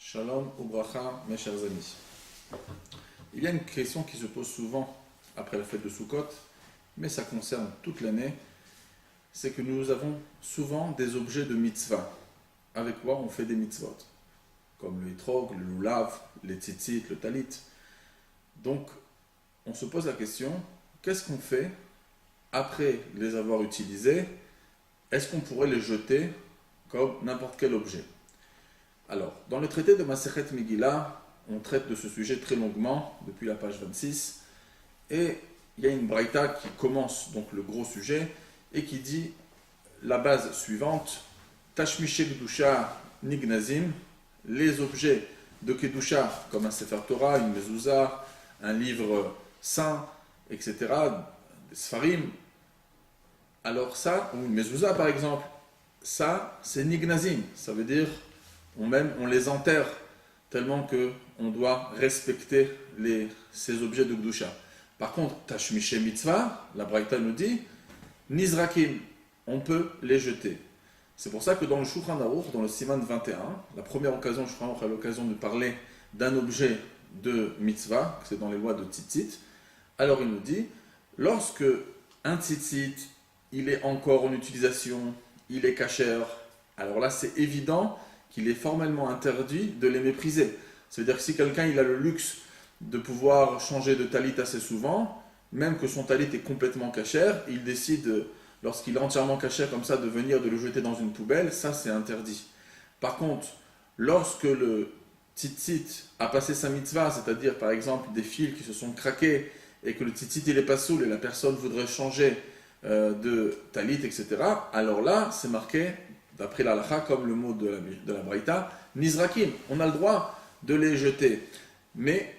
Shalom ou bracha, mes chers amis. Il y a une question qui se pose souvent après la fête de Sukkot, mais ça concerne toute l'année, c'est que nous avons souvent des objets de mitzvah, avec quoi on fait des mitzvot, comme le hitrog, le lulav, les tzitzit, le talit. Donc, on se pose la question, qu'est-ce qu'on fait après les avoir utilisés? Est-ce qu'on pourrait les jeter comme n'importe quel objet? Alors, dans le traité de Masechet Megillah, on traite de ce sujet très longuement, depuis la page 26, et il y a une braïta qui commence donc le gros sujet, et qui dit la base suivante, Tashmiche Kedusha Nignazim, les objets de Kedusha, comme un Sefer Torah, une mezouza, un livre saint, etc., des Sfarim, alors ça, ou une mezouza par exemple, ça c'est Nignazim, ça veut dire on les enterre tellement qu'on doit respecter ces objets de Kedusha. Par contre, Tashmiche Mitzvah, la Braïta nous dit, Nizrakim, on peut les jeter. C'est pour ça que dans le Shulchan Aruch, dans le Siman 21, la première occasion, le Shulchan Aruch a l'occasion de parler d'un objet de mitzvah, c'est dans les lois de tzitzit, alors il nous dit, lorsque un tzitzit, il est encore en utilisation, il est kasher, alors là c'est évident qu'il est formellement interdit de les mépriser. Ça veut dire que si quelqu'un il a le luxe de pouvoir changer de talit assez souvent, même que son talit est complètement kasher, il décide, lorsqu'il est entièrement kasher comme ça, de venir de le jeter dans une poubelle, ça c'est interdit. Par contre, lorsque le tzitzit a passé sa mitzvah, c'est-à-dire par exemple des fils qui se sont craqués et que le tzitzit il est pas soul et la personne voudrait changer de talit, etc., alors là c'est marqué, d'après la halakha, comme le mot de la braïta, nizrakim, on a le droit de les jeter. Mais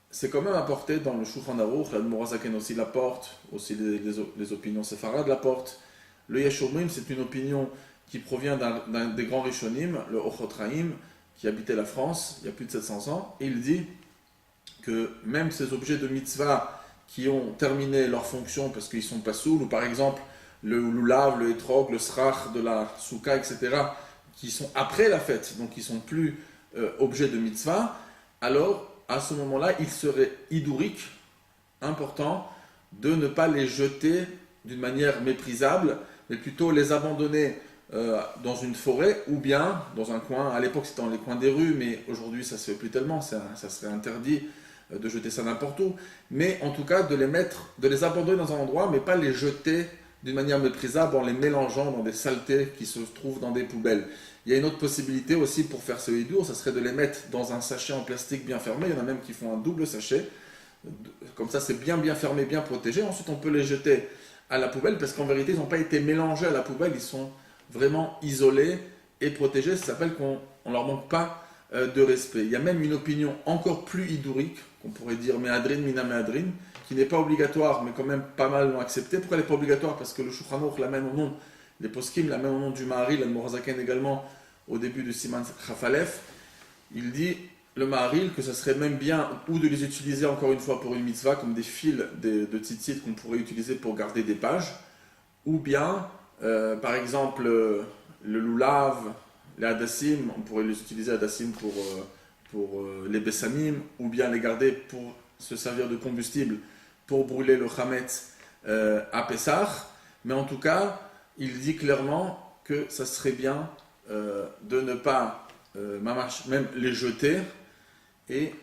c'est quand même apporté dans le Shulchan Aruch, l'Admor HaZaken aussi l'apporte, aussi les opinions séfarades l'apportent. Le Yesh Omrim, c'est une opinion qui provient d'un des grands Rishonim, le Ochotraim, qui habitait la France il y a plus de 700 ans, et il dit que même ces objets de mitzvah qui ont terminé leur fonction parce qu'ils sont pas soul, ou par exemple le lulav, le etrog, le srach de la souka, etc., qui sont après la fête, donc qui sont plus objets de mitzvah, alors à ce moment-là, il serait hidourique, important, de ne pas les jeter d'une manière méprisable, mais plutôt les abandonner dans une forêt ou bien dans un coin. À l'époque, c'était dans les coins des rues, mais aujourd'hui, ça ne se fait plus tellement, ça serait interdit de jeter ça n'importe où. Mais en tout cas, de les abandonner dans un endroit, mais pas les jeter d'une manière méprisable en les mélangeant dans des saletés qui se trouvent dans des poubelles. Il y a une autre possibilité aussi pour faire ce hidour, ça serait de les mettre dans un sachet en plastique bien fermé. Il y en a même qui font un double sachet. Comme ça, c'est bien fermé, bien protégé. Ensuite, on peut les jeter à la poubelle parce qu'en vérité, ils n'ont pas été mélangés à la poubelle. Ils sont vraiment isolés et protégés. Ça s'appelle qu'on ne leur manque pas de respect. Il y a même une opinion encore plus hidourique, qu'on pourrait dire méadrine, mina méadrine, qui n'est pas obligatoire, mais quand même pas mal l'ont accepté. Pourquoi elle n'est pas obligatoire? Parce que le Shulchan Aruch l'amène au nom, les poskim l'amènent au nom du Maharil, l'Admor HaZaken également, au début du Siman Chafalef. Il dit, le Maharil, que ça serait même bien ou de les utiliser encore une fois pour une mitzvah, comme des fils de tzitzit qu'on pourrait utiliser pour garder des pages, ou bien, par exemple, le lulav, les hadassim, on pourrait les utiliser hadassim pour les bessamim, ou bien les garder pour se servir de combustible pour brûler le chametz à Pessah. Mais en tout cas, il dit clairement que ça serait bien de ne pas même les jeter et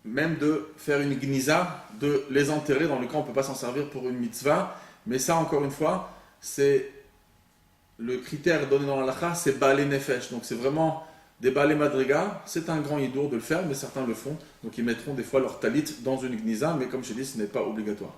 même de faire une gniza, de les enterrer dans le cas où on ne peut pas s'en servir pour une mitzvah. Mais ça, encore une fois, c'est le critère donné dans la halakha, c'est Baalei Nefesh. Donc c'est vraiment des Baalei Madriga. C'est un grand hidour de le faire, mais certains le font. Donc ils mettront des fois leur talit dans une gniza, mais comme je dis, ce n'est pas obligatoire.